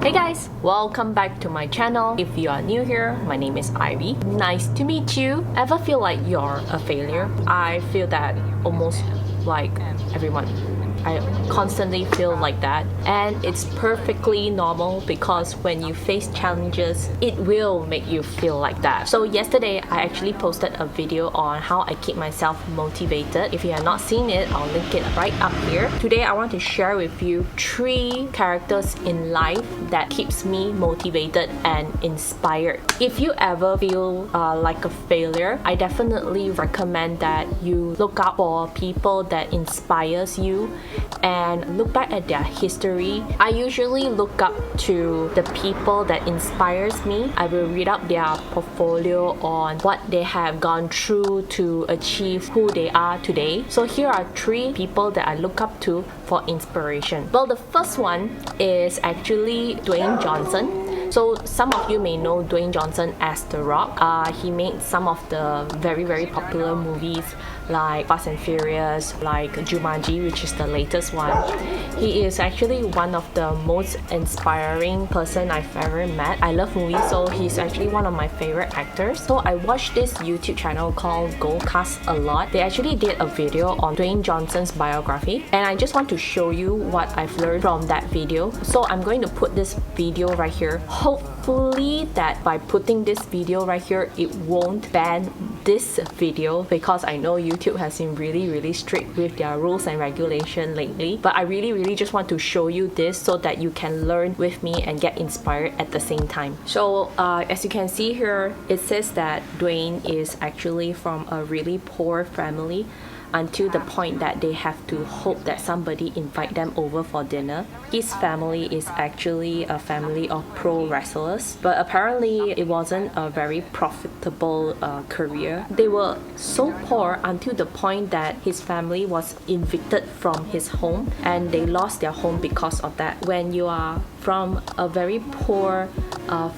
Hey guys, welcome back to my channel. If you are new here, my name is Ivy. Nice to meet you. Ever feel like you're a failure? I feel that almost like everyone. I constantly feel like that, and it's perfectly normal because when you face challenges, it will make you feel like that. So yesterday, I actually posted a video on how I keep myself motivated. If you have not seen it, I'll link it right up here. Today, I want to share with you 3 characters in life that keeps me motivated and inspired. If you ever feel like a failure, I definitely recommend that you look out for people that inspires you and look back at their history. I usually look up to the people that inspires me. I will read up their portfolio on what they have gone through to achieve who they are today. So here are 3 people that I look up to for inspiration. Well, the first one is actually Dwayne Johnson. So some of you may know Dwayne Johnson as The Rock. He made some of the very popular movies like Fast and Furious, like Jumanji, which is the latest one. He is actually one of the most inspiring person I've ever met. I love movies, so he's actually one of my favorite actors. So I watched this YouTube channel called Goldcast a lot. They actually did a video on Dwayne Johnson's biography, and I just want to show you what I've learned from that video. So I'm going to put this video right here. Hopefully that by putting this video right here, it won't ban this video, because I know YouTube has been really strict with their rules and regulation lately. But I really just want to show you this so that you can learn with me and get inspired at the same time. So as you can see here, it says that Dwayne is actually from a really poor family, until the point that they have to hope that somebody invite them over for dinner. His family is actually a family of pro wrestlers, but apparently it wasn't a very profitable career. They were so poor until the point that his family was evicted from his home, and they lost their home because of that. When you are from a very poor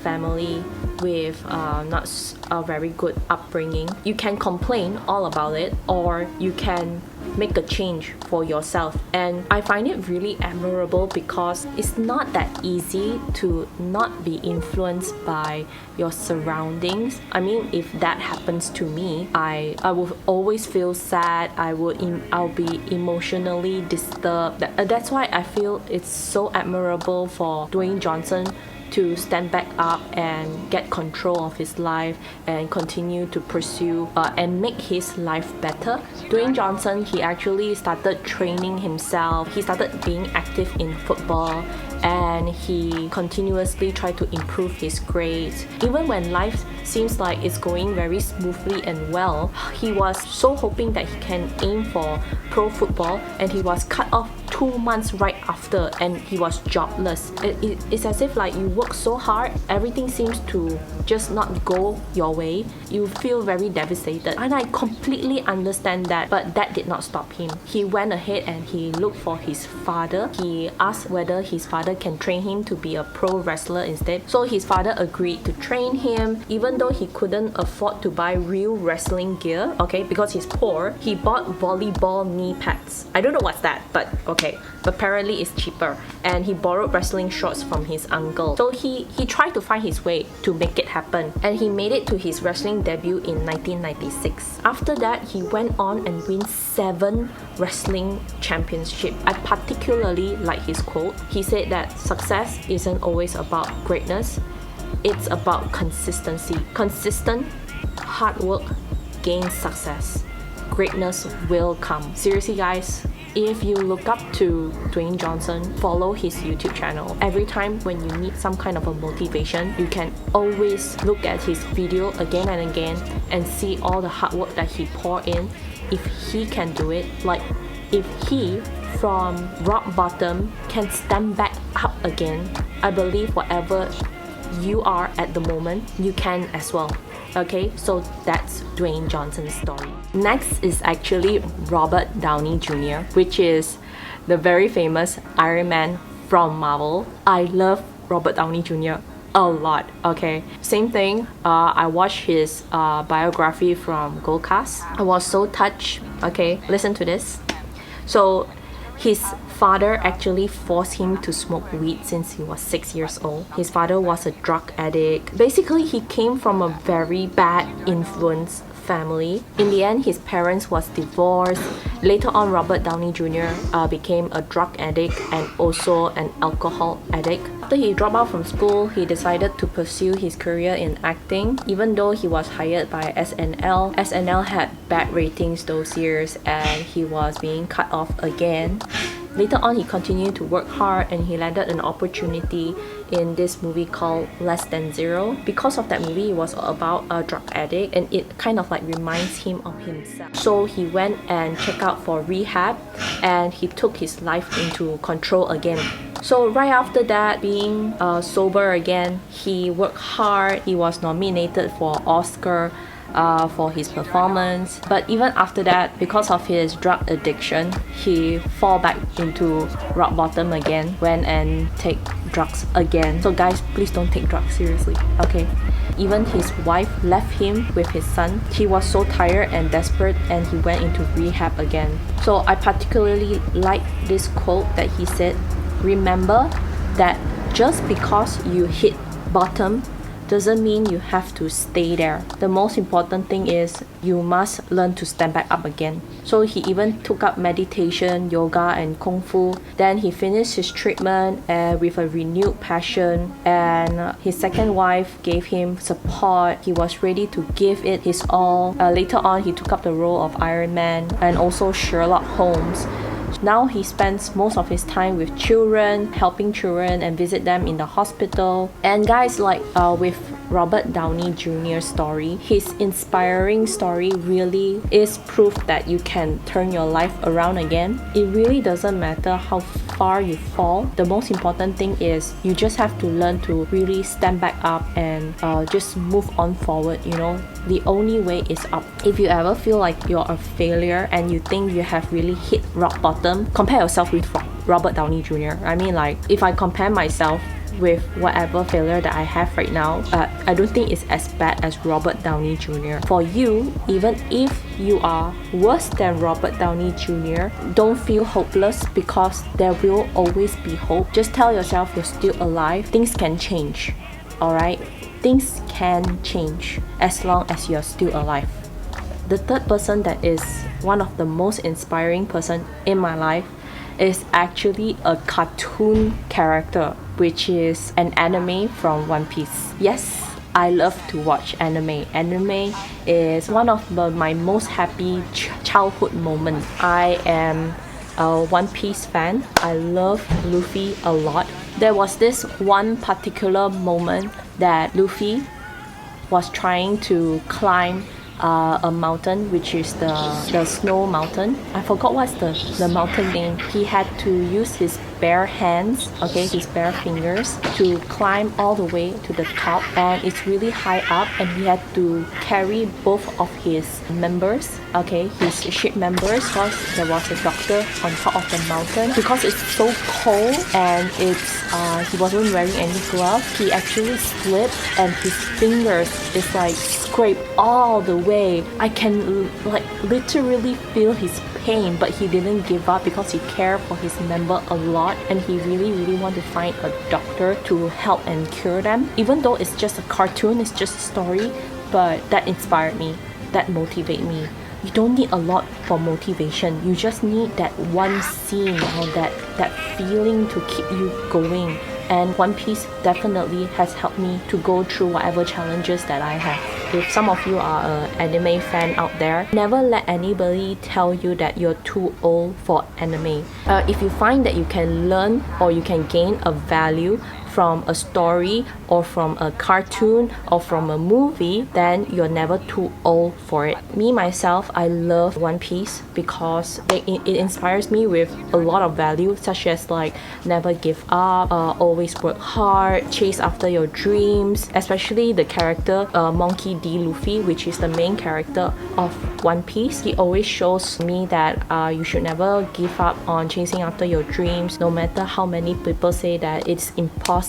family with not a very good upbringing, you can complain all about it, or you can make a change for yourself. And I find it really admirable because it's not that easy to not be influenced by your surroundings. I mean, if that happens to me, I will always feel sad. I'll be emotionally disturbed. That's why I feel it's so admirable for Dwayne Johnson to stand back up and get control of his life and continue to pursue and make his life better. Dwayne Johnson, he actually started training himself. He started being active in football, and he continuously tried to improve his grades. Even when life seems like it's going very smoothly and well, he was so hoping that he can aim for pro football, and he was cut off 2 months right after, and he was jobless. It's as if like you work so hard, everything seems to just not go your way. You feel very devastated, and I completely understand that, but that did not stop him. He went ahead and he looked for his father. He asked whether his father can train him to be a pro wrestler instead. So his father agreed to train him, even though he couldn't afford to buy real wrestling gear, okay, because he's poor. He bought volleyball knee pads. I don't know what's that, but okay, apparently it's cheaper. And he borrowed wrestling shorts from his uncle. So he tried to find his way to make it happen, and he made it to his wrestling debut in 1996. After that, he went on and win 7 wrestling championships. I particularly like his quote. He said that success isn't always about greatness, it's about consistency. Consistent hard work gains success. Greatness will come. Seriously guys, if you look up to Dwayne Johnson, follow his YouTube channel. Every time when you need some kind of a motivation, you can always look at his video again and again and see all the hard work that he poured in. If he can do it, like if he from rock bottom can stand back up again, I believe whatever you are at the moment, you can as well. Okay, so that's Dwayne Johnson's story. Next is actually Robert Downey Jr., which is the very famous Iron Man from Marvel. I love Robert Downey Jr. a lot, okay? Same thing, I watched his biography from Goldcast. I was so touched, okay? Listen to this. So His father actually forced him to smoke weed since he was 6 years old. His father was a drug addict. Basically, he came from a very bad influence family. In the end, his parents was divorced. Later on, Robert Downey Jr. Became a drug addict and also an alcohol addict. After he dropped out from school, he decided to pursue his career in acting. Even though he was hired by SNL, SNL had bad ratings those years and he was being cut off again. Later on, he continued to work hard and he landed an opportunity in this movie called Less Than Zero. Because of that movie, it was about a drug addict and it kind of like reminds him of himself. So he went and checked out for rehab and he took his life into control again. So right after that, being sober again, he worked hard. He was nominated for Oscar for his performance. But even after that, because of his drug addiction, he fall back into rock bottom again, went and take drugs again. So guys, please don't take drugs seriously, okay? Even his wife left him with his son. He was so tired and desperate and he went into rehab again. So I particularly like this quote that he said, "Remember that just because you hit bottom doesn't mean you have to stay there. The most important thing is you must learn to stand back up again." So he even took up meditation, yoga and kung fu. Then he finished his treatment with a renewed passion, and his second wife gave him support. He was ready to give it his all. Later on, he took up the role of Iron Man and also Sherlock Holmes. Now he spends most of his time with children, helping children and visit them in the hospital. And guys, like with Robert Downey Jr.'s story, his inspiring story really is proof that you can turn your life around again. It really doesn't matter how far you fall. The most important thing is you just have to learn to really stand back up and just move on forward, you know. The only way is up. If you ever feel like you're a failure and you think you have really hit rock bottom, compare yourself with Robert Downey Jr. I mean, like, if I compare myself with whatever failure that I have right now, I don't think it's as bad as Robert Downey Jr. For you, even if you are worse than Robert Downey Jr., don't feel hopeless because there will always be hope. Just tell yourself you're still alive. Things can change, alright? Things can change as long as you're still alive. The third person that is one of the most inspiring person in my life is actually a cartoon character, which is an anime from One Piece. Yes, I love to watch anime. Anime is one of my most happy childhood moments. I am a One Piece fan. I love Luffy a lot. There was this one particular moment that Luffy was trying to climb a mountain, which is the snow mountain. I forgot what's the mountain name. He had to use his bare hands, okay, his bare fingers, to climb all the way to the top, and it's really high up, and he had to carry both of his members, okay, his ship members, because there was a doctor on top of the mountain. Because it's so cold and it's he wasn't wearing any gloves, he actually slipped and his fingers is like scraped all the way. I can like literally feel his pain, but he didn't give up because he cared for his member a lot, and he really wanted to find a doctor to help and cure them. Even though it's just a cartoon, it's just a story, but that inspired me, that motivated me. You don't need a lot for motivation. You just need that one scene or that feeling to keep you going. And One Piece definitely has helped me to go through whatever challenges that I have. If some of you are an anime fan out there, never let anybody tell you that you're too old for anime. If you find that you can learn or you can gain a value from a story or from a cartoon or from a movie, then you're never too old for it. Me, myself, I love One Piece because it inspires me with a lot of value, such as like never give up, always work hard, chase after your dreams. Especially the character Monkey D. Luffy, which is the main character of One Piece. He always shows me that you should never give up on chasing after your dreams, no matter how many people say that it's impossible,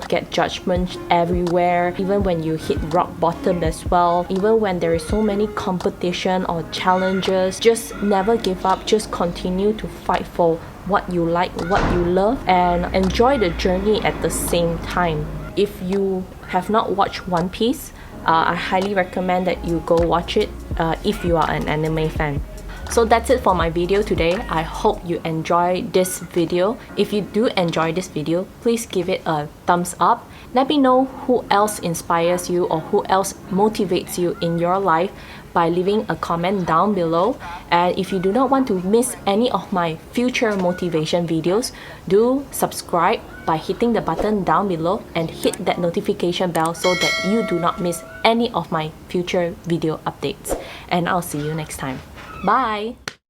get judgment everywhere, even when you hit rock bottom as well, even when there is so many competition or challenges. Just never give up, just continue to fight for what you like, what you love, and enjoy the journey at the same time. If you have not watched One Piece, I highly recommend that you go watch it if you are an anime fan. So that's it for my video today. I hope you enjoy this video. If you do enjoy this video, please give it a thumbs up. Let me know who else inspires you or who else motivates you in your life by leaving a comment down below. And if you do not want to miss any of my future motivation videos, do subscribe by hitting the button down below and hit that notification bell so that you do not miss any of my future video updates. And I'll see you next time. Bye!